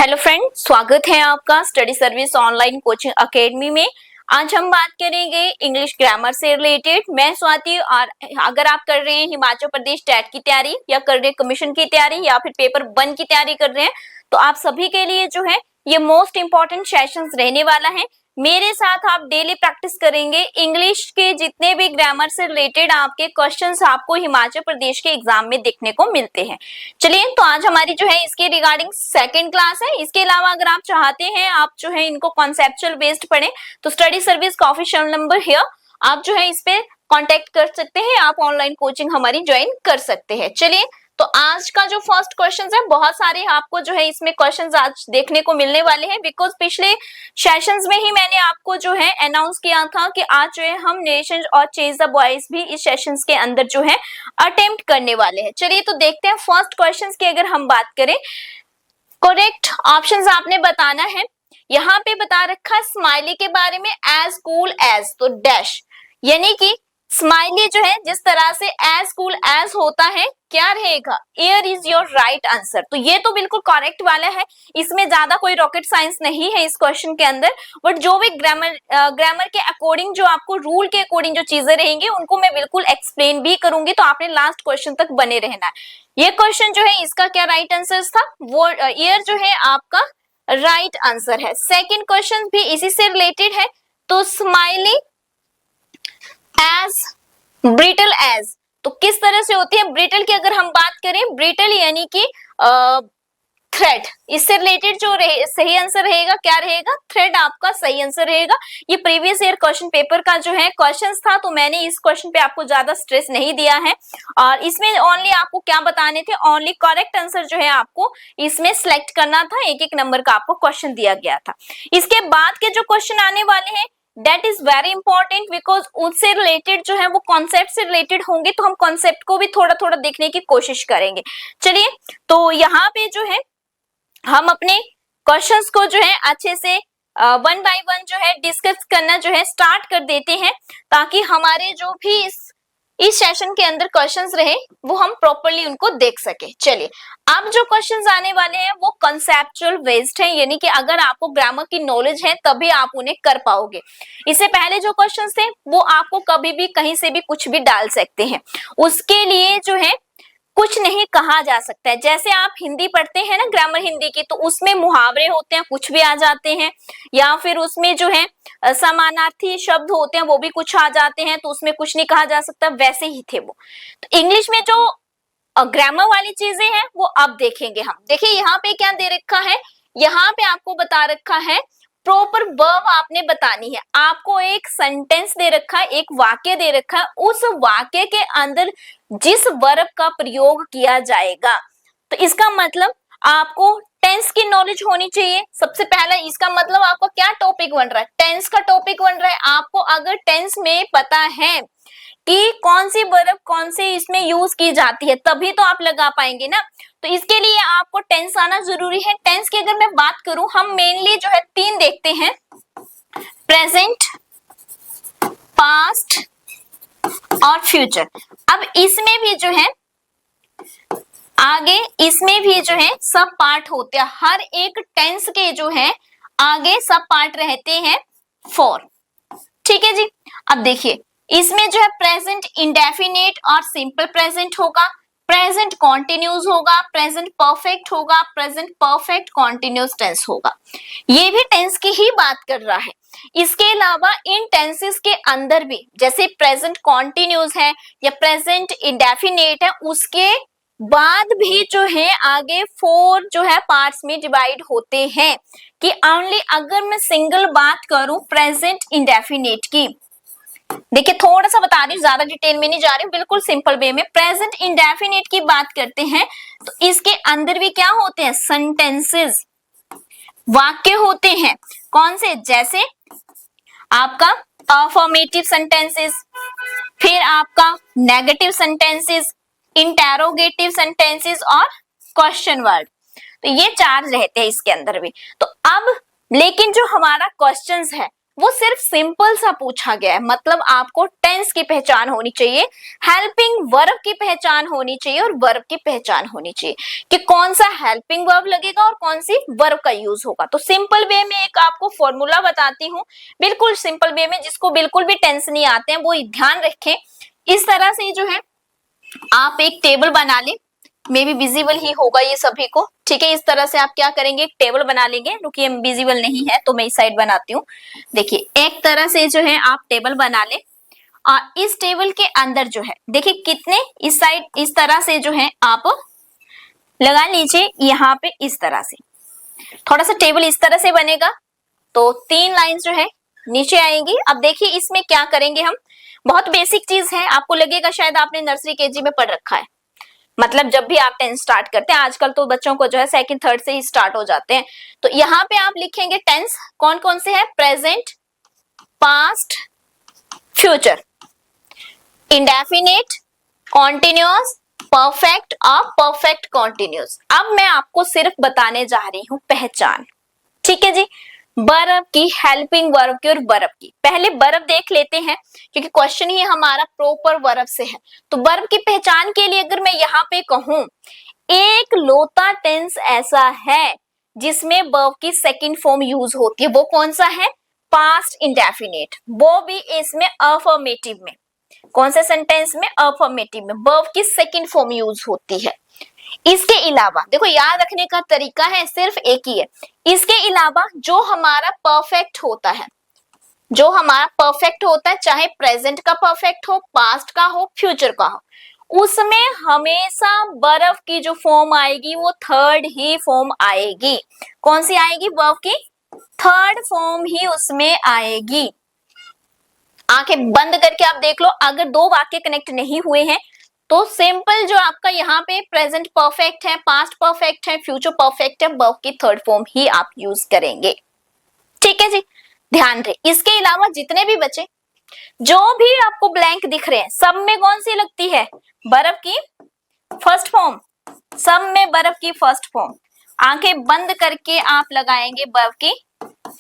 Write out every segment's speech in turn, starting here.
Hello friend, स्वागत है आपका study service online coaching academy में। आज हम बात करेंगे इंग्लिश ग्रामर से रिलेटेड। मैं स्वाति, और अगर आप कर रहे हैं हिमाचल प्रदेश टेट की तैयारी या कर रहे हैं कमीशन की तैयारी या फिर पेपर 1 की तैयारी कर रहे हैं, तो आप सभी के लिए जो है ये मोस्ट इंपॉर्टेंट सेशंस रहने वाला है। मेरे साथ आप डेली प्रैक्टिस करेंगे। इंग्लिश के जितने भी ग्रामर से रिलेटेड आपके क्वेश्चंस आपको हिमाचल प्रदेश के एग्जाम में देखने को मिलते हैं। चलिए, तो आज हमारी जो है इसके रिगार्डिंग सेकंड क्लास है। इसके अलावा अगर आप चाहते हैं आप जो है इनको कॉन्सेप्चुअल बेस्ड पढ़ें, तो स्टडी सर्विस का ऑफिशियल नंबर हियर, आप जो है इस पे कांटेक्ट कर सकते हैं। आप ऑनलाइन कोचिंग हमारी ज्वाइन कर सकते हैं। चलिए, तो आज का जो फर्स्ट क्वेश्चन है, बहुत सारे आपको जो है इसमें क्वेश्चंस आज देखने को मिलने वाले हैं, बिकॉज पिछले सेशंस में ही मैंने आपको जो है अनाउंस किया था कि आज जो है हम नेशन और चेज द बॉयज भी इस सेशंस के अंदर जो है अटेम्प्ट करने वाले हैं। चलिए, तो देखते हैं फर्स्ट क्वेश्चन की। अगर हम बात करें, करेक्ट ऑप्शंस आपने बताना है। यहाँ पे बता रखा है स्माइली के बारे में, एज कूल एज, तो डैश, यानी कि स्माइली जो है जिस तरह से एज कूल एज होता है, क्या रहेगा? Air is your right answer. तो ये तो बिल्कुल करेक्ट वाला है, इसमें ज्यादा कोई रॉकेट साइंस नहीं है इस क्वेश्चन के अंदर। बट जो भी ग्रामर के अकॉर्डिंग, जो आपको रूल के अकॉर्डिंग जो चीजें रहेंगी उनको मैं बिल्कुल एक्सप्लेन भी करूंगी, तो आपने लास्ट क्वेश्चन तक बने रहना है। ये क्वेश्चन जो है इसका क्या राइट आंसर था? वो एयर जो है आपका राइट आंसर है। सेकेंड क्वेश्चन भी इसी से रिलेटेड है, तो स्माइली एज ब्रिटल एज, तो किस तरह से होती है ब्रिटल की? अगर हम बात करें, ब्रिटल यानी कि थ्रेड, इससे रिलेटेड जो सही आंसर रहेगा क्या रहेगा? थ्रेड आपका सही आंसर रहेगा। ये प्रीवियस ईयर क्वेश्चन पेपर का जो है क्वेश्चंस था, तो मैंने इस क्वेश्चन पे आपको ज्यादा स्ट्रेस नहीं दिया है, और इसमें ओनली आपको क्या बताने थे, ओनली करेक्ट आंसर जो है आपको इसमें सिलेक्ट करना था। एक एक नंबर का आपको क्वेश्चन दिया गया था। इसके बाद के जो क्वेश्चन आने वाले हैं, That is very important, because उससे रिलेटेड जो है वो कॉन्सेप्ट से रिलेटेड होंगे, तो हम कॉन्सेप्ट को भी थोड़ा थोड़ा देखने की कोशिश करेंगे। चलिए, तो यहाँ पे जो है हम अपने क्वेश्चंस को जो है अच्छे से वन बाय वन जो है डिस्कस करना जो है स्टार्ट कर देते हैं, ताकि हमारे जो भी इस सेशन के अंदर क्वेश्चंस रहे वो हम प्रॉपरली उनको देख सके। चलिए, अब जो क्वेश्चंस आने वाले हैं वो कंसेप्चुअल बेस्ड है, यानी कि अगर आपको ग्रामर की नॉलेज है तभी आप उन्हें कर पाओगे। इससे पहले जो क्वेश्चंस थे वो आपको कभी भी कहीं से भी कुछ भी डाल सकते हैं, उसके लिए जो है कुछ नहीं कहा जा सकता है। जैसे आप हिंदी पढ़ते हैं ना, ग्रामर हिंदी की, तो उसमें मुहावरे होते हैं, कुछ भी आ जाते हैं, या फिर उसमें जो है समानार्थी शब्द होते हैं, वो भी कुछ आ जाते हैं, तो उसमें कुछ नहीं कहा जा सकता, वैसे ही थे वो। तो इंग्लिश में जो ग्रामर वाली चीजें हैं वो अब देखेंगे हम। देखिए, यहाँ पे क्या दे रखा है, यहाँ पे आपको बता रखा है प्रॉपर वर्ब आपने बतानी है। आपको एक सेंटेंस दे रखा है, एक वाक्य दे रखा है, उस वाक्य के अंदर जिस वर्ब का प्रयोग किया जाएगा, तो इसका मतलब आपको टेंस की नॉलेज होनी चाहिए। सबसे पहला इसका मतलब आपका क्या टॉपिक बन रहा है? टेंस का टॉपिक बन रहा है। आपको अगर टेंस में पता है कि कौन सी वर्ब कौन से इसमें यूज की जाती है, तभी तो आप लगा पाएंगे ना। तो इसके लिए आपको टेंस आना जरूरी है। टेंस की अगर मैं बात करूं, हम मेनली जो है 3 देखते हैं, प्रेजेंट, पास्ट और फ्यूचर। अब इसमें भी जो है आगे, इसमें भी जो है सब पार्ट होते हैं। हर एक टेंस के जो है आगे सब पार्ट रहते हैं 4। ठीक है जी। अब देखिए, इसमें जो है प्रेजेंट इंडेफिनिट और सिंपल प्रेजेंट होगा, प्रेजेंट कॉन्टिन्यूस होगा, प्रेजेंट परफेक्ट होगा, प्रेजेंट परफेक्ट कॉन्टिन्यूस टेंस होगा। ये भी टेंस की ही बात कर रहा है। इसके अलावा इन टेंसेस के अंदर भी, जैसे प्रेजेंट कॉन्टिन्यूस है या प्रेजेंट इंडेफिनिट है, उसके बाद भी जो है आगे 4 जो है पार्ट्स में डिवाइड होते हैं। कि ओनली अगर मैं सिंगल बात करूं प्रेजेंट इंडेफिनिट की, देखिए थोड़ा सा बता रही हूँ, ज्यादा डिटेल में नहीं जा रही हूँ, बिल्कुल सिंपल वे में। प्रेजेंट इंडेफिनिट की बात करते हैं तो इसके अंदर भी क्या होते हैं? सेंटेंसेस, वाक्य होते हैं। कौन से? जैसे आपका अफर्मेटिव सेंटेंसेस, फिर आपका नेगेटिव सेंटेंसेस, इंटेरोगेटिव सेंटेंसेस और क्वेश्चन वर्ड। तो ये 4 रहते हैं इसके अंदर भी। तो अब लेकिन जो हमारा क्वेश्चंस है वो सिर्फ सिंपल सा पूछा गया है, मतलब आपको टेंस की पहचान होनी चाहिए, हेल्पिंग वर्ब की पहचान होनी चाहिए और वर्ब की पहचान होनी चाहिए कि कौन सा हेल्पिंग वर्ब लगेगा और कौन सी वर्ब का यूज होगा। तो सिंपल वे में एक आपको फॉर्मूला बताती हूँ, बिल्कुल सिंपल वे में, जिसको बिल्कुल भी टेंस नहीं आते हैं वो ध्यान रखें। इस तरह से जो है आप एक टेबल बना लें, मे बी विजिबल ही होगा ये सभी को, ठीक है। इस तरह से आप क्या करेंगे, एक टेबल बना लेंगे, रुकिए विजिबल नहीं है तो मैं इस साइड बनाती हूँ। देखिए एक तरह से जो है आप टेबल बना लें और इस टेबल के अंदर जो है देखिए कितने, इस साइड इस तरह से जो है आप लगा लीजिए, यहाँ पे इस तरह से थोड़ा सा टेबल इस तरह से बनेगा, तो 3 लाइन जो है नीचे आएंगी। अब देखिए इसमें क्या करेंगे हम, बहुत बेसिक चीज है, आपको लगेगा शायद आपने नर्सरी केजी में पढ़ रखा है, मतलब जब भी आप 10 स्टार्ट करते हैं, आजकल तो बच्चों को जो है सेकंड थर्ड से ही स्टार्ट हो जाते हैं। तो यहाँ पे आप लिखेंगे टेंस कौन कौन से है, present, past, future, indefinite, continuous, perfect और परफेक्ट कॉन्टिन्यूअस। अब मैं आपको सिर्फ बताने जा रही हूं पहचान, ठीक है जी, वर्ब की, हेल्पिंग वर्ब की और वर्ब की। पहले वर्ब देख लेते हैं क्योंकि क्वेश्चन ही हमारा प्रॉपर वर्ब से है। तो वर्ब की पहचान के लिए अगर मैं यहाँ पे कहूं, एक लोता टेंस ऐसा है जिसमें वर्ब की सेकंड फॉर्म यूज होती है, वो कौन सा है, पास्ट इंडेफिनिट, वो भी इसमें अफर्मेटिव में, कौन से सेंटेंस में, अफर्मेटिव में वर्ब की सेकंड फॉर्म यूज होती है। इसके अलावा देखो याद रखने का तरीका है सिर्फ एक ही है, इसके अलावा जो हमारा परफेक्ट होता है, जो हमारा परफेक्ट होता है, चाहे प्रेजेंट का परफेक्ट हो, पास्ट का हो, फ्यूचर का हो, उसमें हमेशा वर्ब की जो फॉर्म आएगी वो थर्ड ही फॉर्म आएगी। कौन सी आएगी, वर्ब की थर्ड फॉर्म ही उसमें आएगी। आंखें बंद करके आप देख लो, अगर दो वाक्य कनेक्ट नहीं हुए हैं तो सिंपल जो आपका यहाँ पे प्रेजेंट परफेक्ट है, पास्ट परफेक्ट है, फ्यूचर परफेक्ट है, वर्ब की थर्ड फॉर्म ही आप यूज करेंगे, ठीक है जी, ध्यान रहे। इसके अलावा जितने भी बचे, जो भी आपको ब्लैंक दिख रहे हैं, सब में कौन सी लगती है, वर्ब की फर्स्ट फॉर्म, सब में वर्ब की फर्स्ट फॉर्म। आंखें बंद करके आप लगाएंगे वर्ब की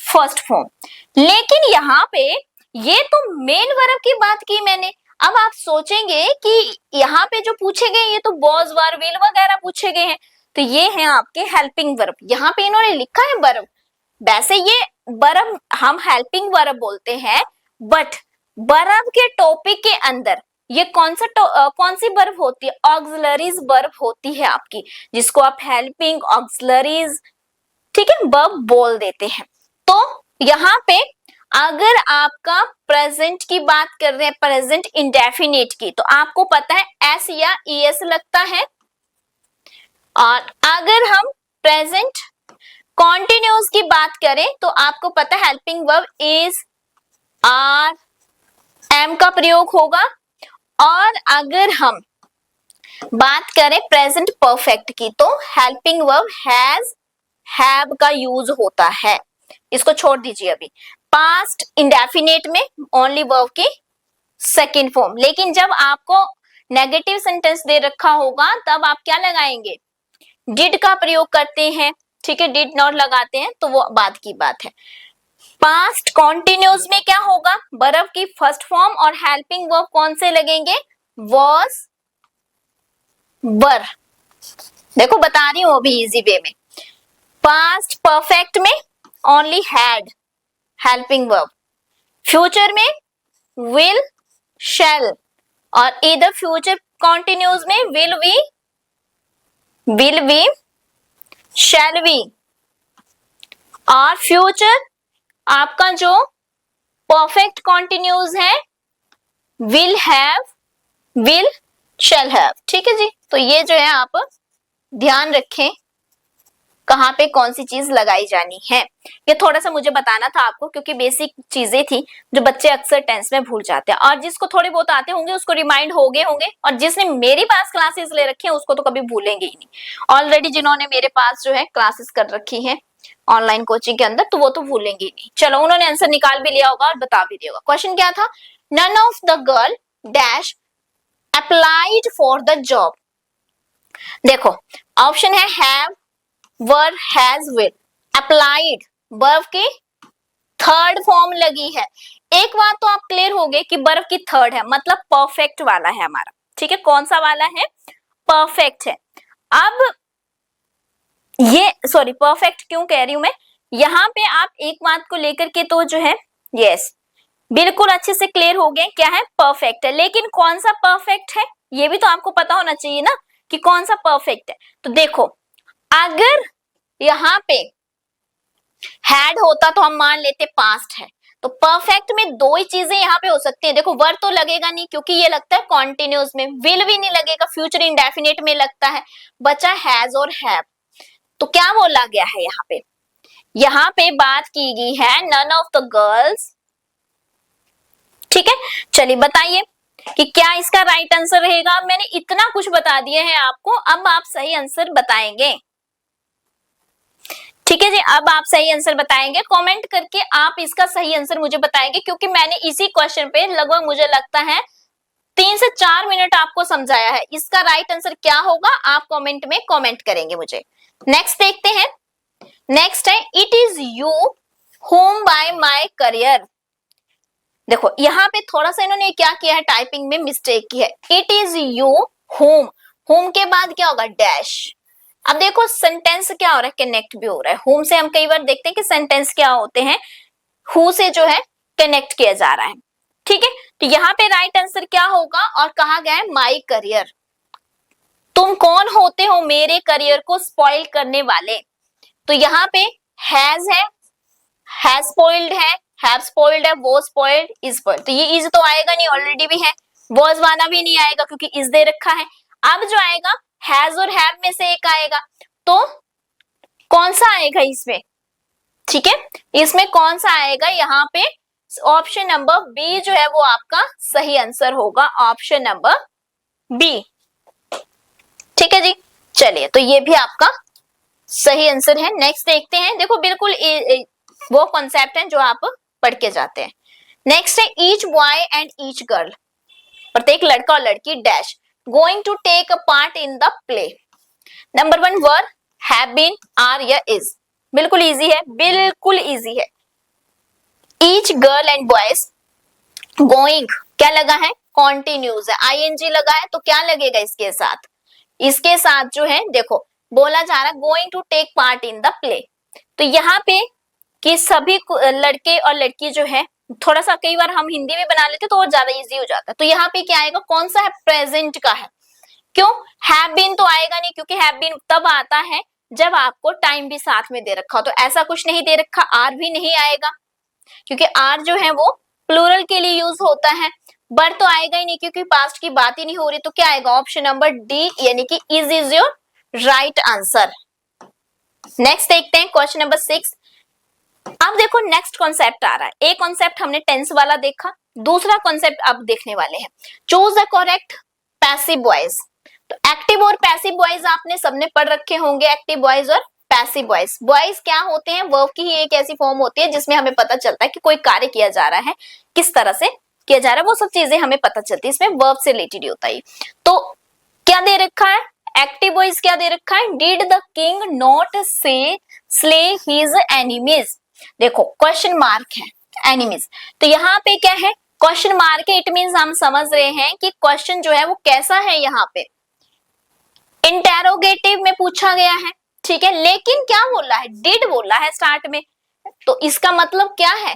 फर्स्ट फॉर्म। लेकिन यहाँ पे ये तो मेन वर्ब की बात की मैंने, अब आप सोचेंगे कि यहाँ पे जो पूछे गए ये तो वॉज, वर, विल वगैरह पूछे गए हैं, तो ये है आपके हेल्पिंग वर्ब। यहाँ पे इन्होंने लिखा है वर्ब, वैसे ये वर्ब हम हेल्पिंग वर्ब बोलते हैं, बट वर्ब के टॉपिक के अंदर ये कौन सी वर्ब होती है, ऑक्सिलरीज वर्ब होती है आपकी, जिसको आप हेल्पिंग ऑक्सिलरीज, ठीक है, वर्ब बोल देते हैं। तो यहाँ पे अगर आपका प्रेजेंट की बात कर रहे हैं, प्रेजेंट इंडेफिनिट की, तो आपको पता है एस या ईएस लगता है, और अगर हम प्रेजेंट कॉन्टिन्यूअस की बात करें तो आपको पता है helping verb is, are, am का प्रयोग होगा। और अगर हम बात करें प्रेजेंट परफेक्ट की तो हेल्पिंग वर्ब हैज, हैव का यूज होता है, इसको छोड़ दीजिए अभी। पास्ट इंडेफिनिट में ओनली वर्ब की सेकंड फॉर्म, लेकिन जब आपको नेगेटिव सेंटेंस दे रखा होगा तब आप क्या लगाएंगे, डिड का प्रयोग करते हैं, ठीक है, डिड नॉट लगाते हैं, तो वो बात की बात है। पास्ट कॉन्टिन्यूअस में क्या होगा, वर्ब की फर्स्ट फॉर्म और हेल्पिंग वर्ब कौन से लगेंगे, वॉज, वर। देखो बता रही हूं अभी इजी वे में। पास्ट परफेक्ट में only had helping verb, future में विल, शैल, और इधर फ्यूचर कॉन्टिन्यूअस में विल वी, शैल वी, और फ्यूचर आपका जो परफेक्ट कॉन्टिन्यूअस है will have, will, shall have, ठीक है जी। तो ये जो है आप ध्यान रखें कहां पे कौन सी चीज लगाई जानी है, ये थोड़ा सा मुझे बताना था आपको क्योंकि बेसिक चीजें थी जो बच्चे अक्सर टेंस में भूल जाते हैं, और जिसको थोड़े बहुत आते होंगे उसको रिमाइंड हो गए होंगे, और जिसने मेरे पास क्लासेस ले रखी है उसको तो कभी भूलेंगे ही नहीं। ऑलरेडी जिन्होंने मेरे पास जो है क्लासेस कर रखी है ऑनलाइन कोचिंग के अंदर, तो वो तो भूलेंगे ही नहीं। चलो उन्होंने आंसर निकाल भी लिया होगा और बता भी दिया होगा। क्वेश्चन क्या था, none of the girl dash applied for the job. देखो ऑप्शन है have, were, has, will. Applied verb की थर्ड फॉर्म लगी है। एक बात तो आप क्लियर हो गए कि बर्फ की थर्ड है, मतलब परफेक्ट वाला है हमारा, ठीक है। कौन सा वाला है? परफेक्ट है। अब ये सॉरी परफेक्ट क्यों कह रही हूं मैं, यहाँ पे आप एक बात को लेकर के तो जो है यस बिल्कुल अच्छे से क्लियर हो गए, क्या है? परफेक्ट है। लेकिन कौन सा परफेक्ट है ये भी तो आपको पता होना चाहिए ना कि कौन सा परफेक्ट है। तो देखो, अगर यहाँ पे हैड होता तो हम मान लेते पास्ट है, तो परफेक्ट में दो ही चीजें यहाँ पे हो सकती है। देखो, वर तो लगेगा नहीं क्योंकि ये लगता है कॉन्टिन्यूस में, विल भी नहीं लगेगा, फ्यूचर इंडेफिनिट में लगता है, बचा हैज और हैव। तो क्या बोला गया है यहाँ पे बात की गई है नन ऑफ द गर्ल्स, ठीक है। चलिए बताइए कि क्या इसका राइट आंसर रहेगा। मैंने इतना कुछ बता दिया है आपको, अब आप सही आंसर बताएंगे, ठीक है जी। अब आप सही आंसर बताएंगे, कमेंट करके आप इसका सही आंसर मुझे बताएंगे, क्योंकि मैंने इसी क्वेश्चन पे लगभग मुझे लगता है 3 से 4 मिनट आपको समझाया है। इसका राइट आंसर क्या होगा आप कमेंट में कमेंट करेंगे मुझे। नेक्स्ट देखते हैं। नेक्स्ट है it is you home by my career. देखो यहाँ पे थोड़ा सा इन्होंने क्या किया है, टाइपिंग में मिस्टेक की है। It is you home, home के बाद क्या होगा? डैश। अब देखो सेंटेंस क्या हो रहा है? कनेक्ट भी हो रहा है। होम से हम कई बार देखते हैं कि सेंटेंस क्या होते हैं, हु से जो है कनेक्ट किया जा रहा है, ठीक है। तो यहाँ पे राइट आंसर क्या होगा और कहा गया है माई करियर। तुम कौन होते हो मेरे करियर को स्पॉइल करने वाले? तो यहाँ पे हैज है, हैज स्पॉइल्ड है, हैव स्पॉइल्ड है, वो स्पॉइल्ड, इज स्पॉइल्ड। तो ये इज तो आएगा नहीं, ऑलरेडी भी है। वॉज वाला भी नहीं आएगा क्योंकि इज दे रखा है। अब जो आएगा हैज और हैव में से एक आएगा, तो कौन सा आएगा इसमें? ठीक है, इसमें कौन सा आएगा? यहाँ पे ऑप्शन नंबर बी जो है वो आपका सही आंसर होगा, ऑप्शन नंबर बी, ठीक है जी। चलिए, तो ये भी आपका सही आंसर है। नेक्स्ट देखते हैं। देखो बिल्कुल वो कॉन्सेप्ट है जो आप पढ़ के जाते हैं। नेक्स्ट है each boy and each girl, प्रत्येक लड़का और लड़की dash going to take a part in the play. Number 1 verb have been, are या इज। बिल्कुल इजी है, बिल्कुल इजी है। Each girl and boys, going क्या लगा है? कॉन्टिन्यूज है, आईएनजी लगा है, तो क्या लगेगा इसके साथ? इसके साथ जो है देखो बोला जा रहा है going to take part in the play. तो यहाँ पे कि सभी लड़के और लड़की जो है, थोड़ा सा कई बार हम हिंदी में बना लेते तो और ज्यादा इजी हो जाता है। तो यहाँ पे क्या आएगा? कौन सा है? प्रेजेंट का है। क्यों? हैव बीन तो आएगा नहीं, क्योंकि हैव बीन तब आता है जब आपको टाइम भी साथ में दे रखा हो। तो ऐसा कुछ नहीं दे रखा। आर भी नहीं आएगा क्योंकि आर जो है वो प्लूरल के लिए यूज होता है। बर तो आएगा ही नहीं क्योंकि पास्ट की बात ही नहीं हो रही। तो क्या आएगा? ऑप्शन नंबर डी, यानी कि is your right answer. Next देखते हैं क्वेश्चन नंबर 6। अब देखो नेक्स्ट कॉन्सेप्ट आ रहा है। एक कॉन्सेप्ट हमने टेंस वाला देखा, दूसरा कॉन्सेप्ट अब देखने वाले हैं। Choose the correct passive voice. तो एक्टिव और पैसिव वॉइस आपने सबने पढ़ रखे होंगे, एक्टिव वॉइस और पैसिव वॉइस। वॉइस क्या होते हैं? वर्ब की ही एक ऐसी फॉर्म होती है जिसमें हमें पता चलता है कि कोई कार्य किया जा रहा है, किस तरह से किया जा रहा है, वो सब चीजें हमें पता चलती है। इसमें वर्ब से रिलेटेड होता है। तो क्या दे रखा है? एक्टिव वॉइस क्या दे रखा है? डिड द किंग नॉट से स्ले हिज एनिमीज। देखो क्वेश्चन मार्क है एनिमीज, तो यहाँ पे क्या है? क्वेश्चन मार्क है। इट मींस हम समझ रहे हैं कि क्वेश्चन जो है वो कैसा है, यहाँ पे इंटेरोगेटिव में पूछा गया है, ठीक है। लेकिन क्या बोला है? डिड बोला है स्टार्ट में, तो इसका मतलब क्या है?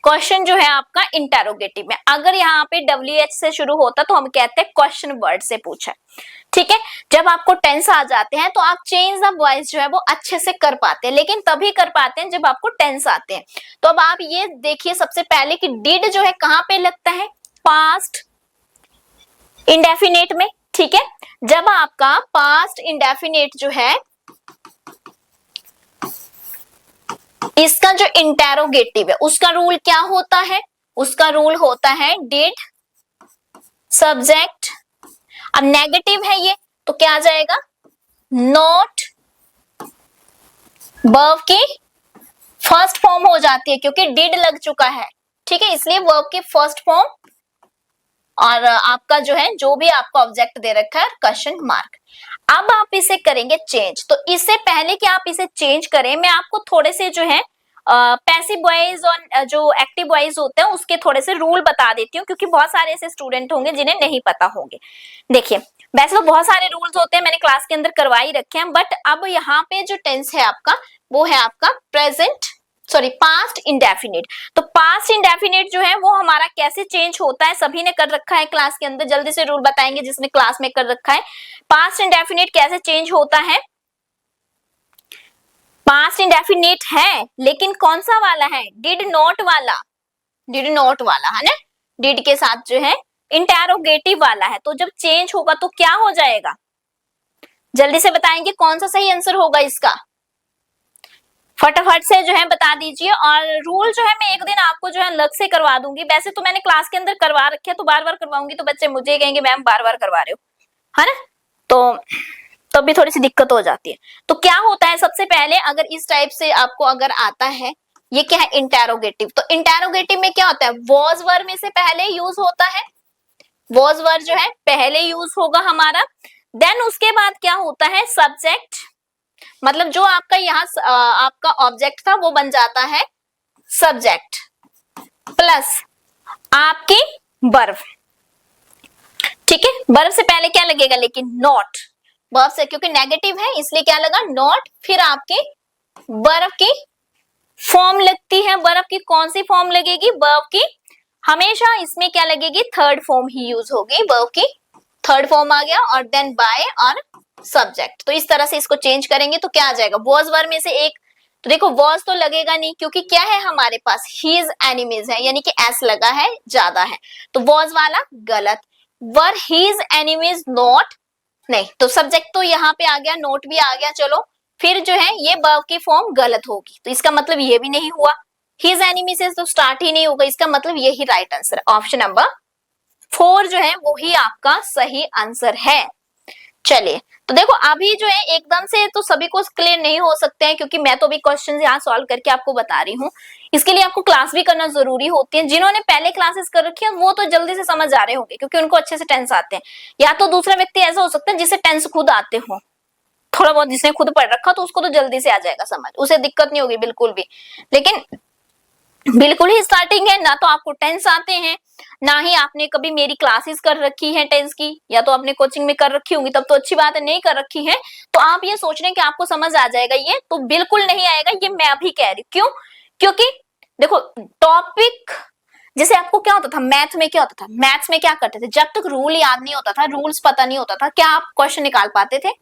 क्वेश्चन जो है आपका इंटेरोगेटिव में। अगर यहाँ पे WH से शुरू होता तो हम कहते हैं क्वेश्चन वर्ड से पूछा, ठीक है। जब आपको टेंस आ जाते हैं तो आप चेंज द वॉइस जो है वो अच्छे से कर पाते हैं, लेकिन तभी कर पाते हैं जब आपको टेंस आते हैं। तो अब आप ये देखिए सबसे पहले कि डिड जो है कहाँ पे लगता है? पास्ट इंडेफिनेट में, ठीक है। जब आपका पास्ट इंडेफिनेट जो है इसका जो इंटेरोगेटिव है उसका रूल क्या होता है? उसका रूल होता है डिड सब्जेक्ट। अब नेगेटिव है ये, तो क्या आ जाएगा? नॉट। वर्ब की फर्स्ट फॉर्म हो जाती है क्योंकि डिड लग चुका है, ठीक है, इसलिए वर्ब की फर्स्ट फॉर्म और आपका जो है जो भी आपका ऑब्जेक्ट दे रखा है क्वेश्चन मार्क। अब आप इसे करेंगे चेंज। तो इससे पहले कि आप इसे चेंज करें मैं आपको थोड़े से जो है पैसिव वॉइस और जो एक्टिव वॉइस होते हैं उसके थोड़े से रूल बता देती हूँ, क्योंकि बहुत सारे ऐसे स्टूडेंट होंगे जिन्हें नहीं पता होंगे। देखिए, वैसे तो बहुत सारे रूल्स होते हैं, मैंने क्लास के अंदर करवा ही रखे हैं, बट अब यहाँ पे जो टेंस है आपका वो है आपका पास्ट इंडेफिनिट। तो पास्ट इंडेफिनिट जो है वो हमारा कैसे चेंज होता है, सभी ने कर रखा है क्लास के अंदर, जल्दी से रूल बताएंगे जिसने क्लास में कर रखा है। पास्ट इंडेफिनिट कैसे चेंज होता है? पास्ट इंडेफिनिट है, लेकिन कौन सा वाला है? डिड नॉट वाला, डिड नॉट वाला है ना, डिड के साथ जो है इंटेरोगेटिव वाला है। तो जब चेंज होगा तो क्या हो जाएगा? जल्दी से बताएंगे कौन सा सही आंसर होगा इसका, फटाफट से जो है बता दीजिए। और रूल जो है मैं एक दिन आपको जो है अलग से करवा दूंगी, वैसे तो मैंने क्लास के अंदर करवा रखे हैं, तो बार बार करवाऊंगी तो बच्चे मुझे कहेंगे मैम बार बार करवा रहे हो, है ना, तो भी थोड़ी सी दिक्कत हो जाती है। तो क्या होता है, सबसे पहले अगर इस टाइप से आपको अगर आता है, ये क्या है? इंटेरोगेटिव। तो इंटेरोगेटिव में क्या होता है? वॉज वर्ब में से पहले यूज होता है, वॉज वर्ब जो है पहले यूज होगा हमारा। देन उसके बाद क्या होता है? सब्जेक्ट, मतलब जो आपका यहाँ आपका ऑब्जेक्ट था वो बन जाता है सब्जेक्ट, प्लस आपकी वर्ब। ठीक है, वर्ब से पहले क्या लगेगा? लेकिन नॉट, वर्ब से क्योंकि नेगेटिव है इसलिए क्या लगा? नॉट। फिर आपकी वर्ब की फॉर्म लगती है, वर्ब की कौन सी फॉर्म लगेगी? वर्ब की हमेशा इसमें क्या लगेगी? थर्ड फॉर्म ही यूज होगी, वर्ब की थर्ड फॉर्म आ गया, और देन बाय और सब्जेक्ट। तो इस तरह से इसको चेंज करेंगे तो क्या आ जाएगा? वॉज वर्ब में से एक, तो देखो वॉज तो लगेगा नहीं क्योंकि क्या है हमारे पास? हिज एनिमीज है, यानी कि एस लगा है, ज्यादा है, तो वॉज वाला गलत। वर हिज एनिमीज नॉट, नहीं, तो सब्जेक्ट तो यहाँ पे आ गया, नोट भी आ गया, चलो फिर जो है ये वर्ब की फॉर्म गलत होगी, तो इसका मतलब ये भी नहीं हुआ। हिज एनिमी से तो स्टार्ट ही नहीं होगा, इसका मतलब यही राइट आंसर, ऑप्शन नंबर 4 जो है वो ही आपका सही आंसर है। चलिए, तो देखो अभी जो है एकदम से तो सभी को क्लियर नहीं हो सकते हैं, क्योंकि मैं तो भी क्वेश्चंस यहाँ सॉल्व करके आपको बता रही हूँ, इसके लिए आपको क्लास भी करना जरूरी होती है। जिन्होंने पहले क्लासेस कर रखी है वो तो जल्दी से समझ आ रहे होंगे, क्योंकि उनको अच्छे से टेंस आते हैं। या तो दूसरा व्यक्ति ऐसा हो सकता है जिसे टेंस खुद आते हो, थोड़ा बहुत जिसने खुद पढ़ रखा तो उसको तो जल्दी से आ जाएगा समझ, उसे दिक्कत नहीं होगी बिल्कुल भी। लेकिन बिल्कुल ही स्टार्टिंग है, ना तो आपको टेंस आते हैं, ना ही आपने कभी मेरी क्लासेस कर रखी है टेंस की, या तो आपने कोचिंग में कर रखी होंगी तब तो अच्छी बात है, नहीं कर रखी है तो आप ये सोच रहे हैं कि आपको समझ आ जाएगा, ये तो बिल्कुल नहीं आएगा, ये मैं अभी कह रही हूँ। क्यों? क्योंकि देखो टॉपिक, जैसे आपको क्या होता था मैथ में, क्या होता था मैथ्स में, क्या करते थे, जब तक रूल याद नहीं होता था, रूल्स पता नहीं होता था, क्या आप क्वेश्चन निकाल पाते थे?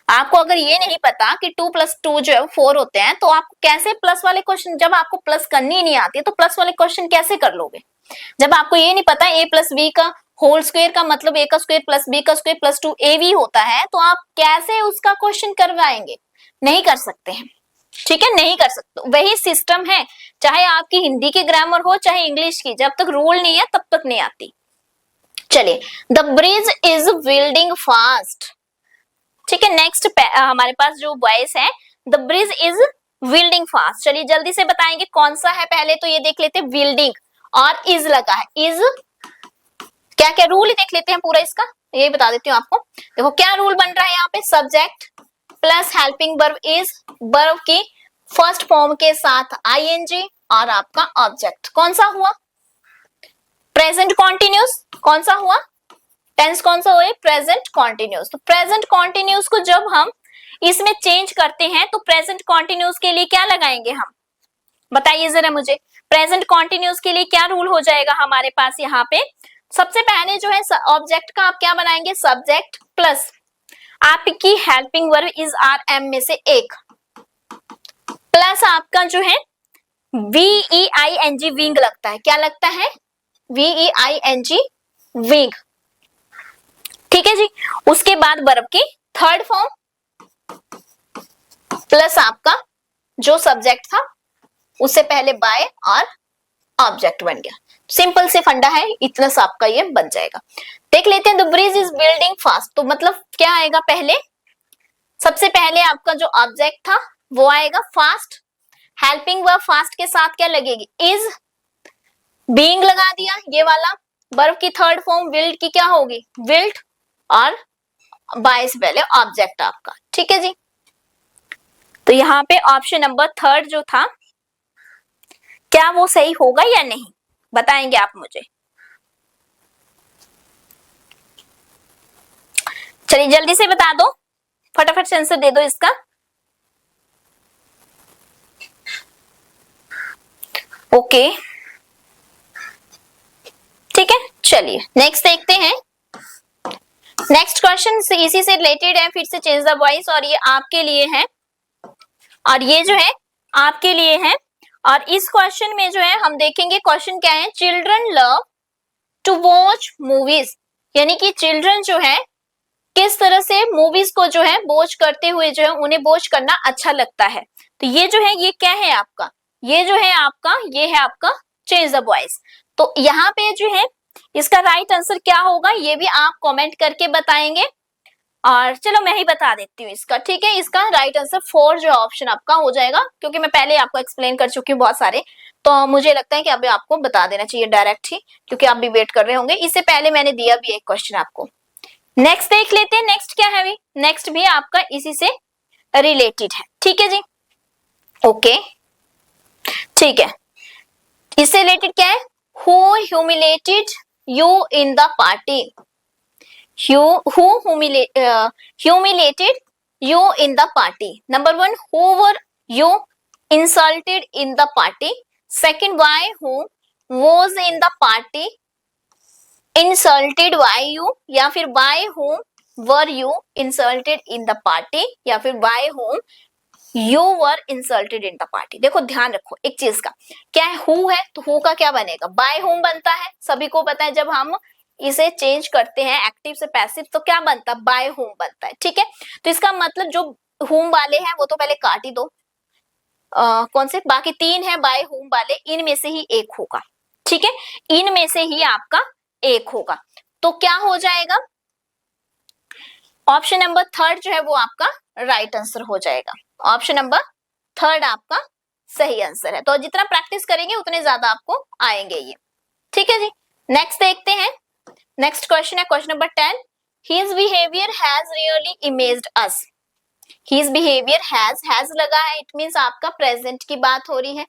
आपको अगर ये नहीं पता कि 2 + 2 जो है 4 होते हैं, तो आप कैसे प्लस वाले क्वेश्चन, जब आपको प्लस करनी नहीं आती है तो प्लस वाले क्वेश्चन कैसे कर लोगे? जब आपको ये नहीं पता a + b का होल स्क्वायर का मतलब a का स्क्वायर प्लस b का स्क्वायर प्लस 2ab होता है, तो आप कैसे उसका क्वेश्चन करवाएंगे? नहीं कर सकते हैं, ठीक है, नहीं कर सकते। वही सिस्टम है, चाहे आपकी हिंदी की ग्रामर हो चाहे इंग्लिश की, जब तक रूल नहीं है तब तक नहीं आती। चलिए, the bridge is building fast, ठीक है। नेक्स्ट हमारे पास जो वॉइस है, the bridge is building fast. चलिए जल्दी से बताएंगे कौन सा है, पहले तो ये देख लेते हैं, बिल्डिंग और इज लगा है, इज क्या क्या रूल देख लेते हैं पूरा इसका, ये बता देती हूँ आपको। देखो क्या रूल बन रहा है यहाँ पे, subject plus helping verb is, verb की फर्स्ट फॉर्म के साथ आईएनजी, और आपका ऑब्जेक्ट कौन सा हुआ? Present continuous. कौन सा हुआ? टेंस कौन सा हुआ? Present continuous. तो प्रेजेंट कॉन्टिन्यूस को जब हम इसमें चेंज करते हैं तो प्रेजेंट कॉन्टिन्यूस के लिए क्या लगाएंगे हम, बताइए जरा मुझे। प्रेजेंट कॉन्टिन्यूस के लिए क्या रूल हो जाएगा हमारे पास यहाँ पे? सबसे पहले जो है ऑब्जेक्ट का आप क्या बनाएंगे? सब्जेक्ट प्लस आपकी helping verb is are am में से एक, प्लस आपका जो है VEING विंग लगता है, क्या लगता है? VEING विंग, ठीक है जी। उसके बाद वर्ब की थर्ड फॉर्म प्लस आपका जो सब्जेक्ट था उससे पहले बाय और ऑब्जेक्ट बन गया। सिंपल से फंडा है, इतना सा आपका ये बन जाएगा। देख लेते हैं, the bridge is building fast, तो मतलब क्या आएगा? पहले सबसे पहले आपका जो ऑब्जेक्ट था वो आएगा फास्ट, हेल्पिंग वर्ब फास्ट के साथ क्या लगेगी? इज, बीइंग लगा दिया ये वाला, वर्ब की थर्ड फॉर्म विल्ड की क्या होगी? विल्ड, और बाय से पहले ऑब्जेक्ट आपका, ठीक है जी। तो यहाँ पे ऑप्शन नंबर 3 जो था क्या वो सही होगा या नहीं, बताएंगे आप मुझे। चलिए जल्दी से बता दो, फटाफट से आंसर दे दो इसका। ओके ठीक है, चलिए नेक्स्ट देखते हैं। नेक्स्ट क्वेश्चन इसी से रिलेटेड है, फिर से चेंज द वॉइस, और ये आपके लिए है, और ये जो है आपके लिए है। और इस क्वेश्चन में जो है हम देखेंगे क्वेश्चन क्या है, children love to watch movies, यानी कि चिल्ड्रन जो है किस तरह से मूवीज को जो है वॉच करते हुए जो है उन्हें वॉच करना अच्छा लगता है। तो ये जो है ये क्या है आपका, ये जो है आपका, ये है आपका चेंज द वॉइस। तो यहाँ पे जो है इसका राइट आंसर क्या होगा ये भी आप कमेंट करके बताएंगे, और चलो मैं ही बता देती हूँ इसका, ठीक है। इसका राइट आंसर 4 जो ऑप्शन आपका हो जाएगा, क्योंकि मैं पहले आपको एक्सप्लेन कर चुकी हूँ बहुत सारे, तो मुझे लगता है कि अभी आपको बता देना चाहिए डायरेक्ट ही, क्योंकि आप भी वेट कर रहे होंगे। इससे पहले मैंने दिया भी एक क्वेश्चन आपको। नेक्स्ट देख लेते हैं, नेक्स्ट क्या है, नेक्स्ट भी आपका इसी से रिलेटेड है, ठीक है जी। ओके ठीक है, इससे रिलेटेड क्या है, who humiliated you in the party, who humiliated you in the party. Number 1, who were you insulted in the party? Second, why who was in the party insulted by you, या फिर by whom were you insulted in the party, या फिर by whom you were insulted in the party। देखो ध्यान रखो एक चीज का, क्या है who है तो who का क्या बनेगा, by whom बनता है, सभी को पता है। जब हम इसे चेंज करते हैं एक्टिव से पैसिव तो क्या बनता है, बाय होम बनता है, ठीक है। तो इसका मतलब जो होम वाले हैं वो तो पहले काट ही दो, कौन से बाकी 3 है बाय होम वाले, इनमें से ही एक होगा, ठीक है, इनमें से ही आपका एक होगा। तो क्या हो जाएगा, ऑप्शन नंबर 3 जो है वो आपका राइट आंसर हो जाएगा। ऑप्शन नंबर 3 आपका सही आंसर है। तो जितना प्रैक्टिस करेंगे उतने ज्यादा आपको आएंगे ये, ठीक है जी। नेक्स्ट देखते हैं, नेक्स्ट क्वेश्चन है question number 10, his behavior has really amazed us। his behavior has लगा है, इट मींस आपका प्रेजेंट की बात हो रही है,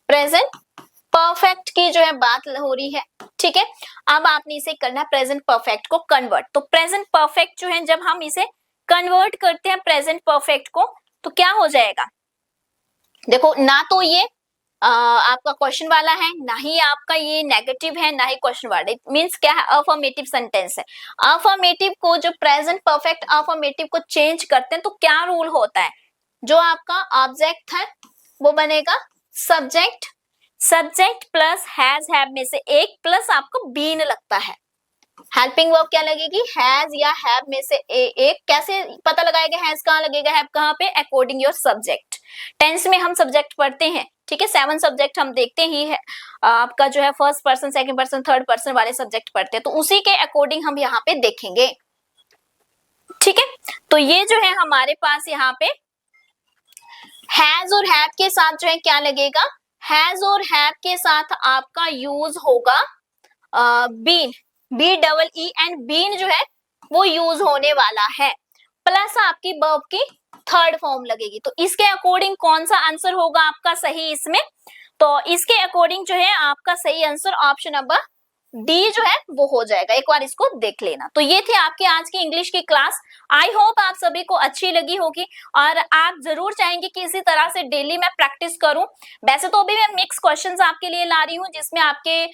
प्रेजेंट परफेक्ट की जो है बात हो रही है, ठीक है। अब आपने इसे करना प्रेजेंट परफेक्ट को कन्वर्ट। तो प्रेजेंट परफेक्ट जो है जब हम इसे कन्वर्ट करते हैं प्रेजेंट परफेक्ट को तो क्या हो जाएगा, देखो ना तो ये आपका क्वेश्चन वाला है, ना ही आपका ये नेगेटिव है, ना ही क्वेश्चन वाला। इट मींस क्या है, अफर्मेटिव सेंटेंस है। अफर्मेटिव को जो प्रेजेंट परफेक्ट अफर्मेटिव को चेंज करते हैं तो क्या रूल होता है, जो आपका ऑब्जेक्ट है वो बनेगा subject, subject plus has have में से एक प्लस आपको बीन लगता है। हेल्पिंग वर्ब क्या लगेगी, हैज या हैव में से एक। कैसे पता लगाएगा हैज कहाँ लगेगा, हैव कहाँ पे, अकॉर्डिंग योर सब्जेक्ट। टेंस में हम सब्जेक्ट पढ़ते हैं, ठीक है, 7 सब्जेक्ट हम देखते ही है, आपका जो है first person second person third person वाले सब्जेक्ट पढ़ते हैं, तो उसी के अकॉर्डिंग हम यहाँ पे देखेंगे, ठीक है। तो ये जो है हमारे पास यहाँ पे हैज और हैव के साथ जो है क्या लगेगा, हैज और हैव के साथ आपका यूज होगा बीन, BEE एंड बीन जो है वो यूज होने वाला है, प्लस आपकी वर्ब की थर्ड फॉर्म लगेगी। तो इसके अकॉर्डिंग कौन सा आंसर होगा आपका सही इसमें, तो इसके अकॉर्डिंग जो है आपका सही आंसर ऑप्शन नंबर डी जो है वो हो जाएगा। एक बार इसको देख लेना। तो ये थे आपके आज की इंग्लिश की क्लास। आई होप आप सभी को अच्छी लगी होगी और आप जरूर चाहेंगे कि इसी तरह से डेली मैं प्रैक्टिस करूं। वैसे तो अभी मैं मिक्स क्वेश्चंस आपके लिए ला रही हूं, जिसमें आपके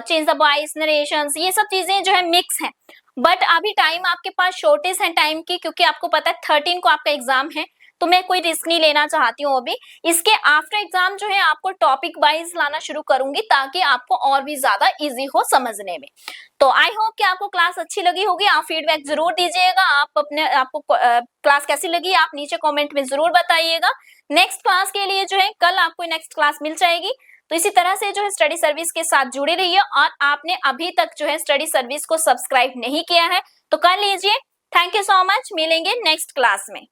चेंज द वॉइस, नरेशंस, ये सब चीजें जो है मिक्स हैं, बट अभी टाइम आपके पास शॉर्टेज है टाइम की, क्योंकि आपको पता है 13 को आपका एग्जाम है, तो मैं कोई रिस्क नहीं लेना चाहती हूँ अभी। इसके आफ्टर एग्जाम जो है आपको टॉपिक वाइज लाना शुरू करूंगी, ताकि आपको और भी ज्यादा इजी हो समझने में। तो आई होप कि आपको क्लास अच्छी लगी होगी। आप फीडबैक जरूर दीजिएगा, आपको क्लास कैसी लगी आप नीचे कमेंट में जरूर बताइएगा। नेक्स्ट क्लास के लिए जो है कल आपको नेक्स्ट क्लास मिल जाएगी। तो इसी तरह से जो है स्टडी सर्विस के साथ जुड़े रहिए, और आपने अभी तक जो है स्टडी सर्विस को सब्सक्राइब नहीं किया है तो कर लीजिए। थैंक यू सो मच, मिलेंगे नेक्स्ट क्लास में।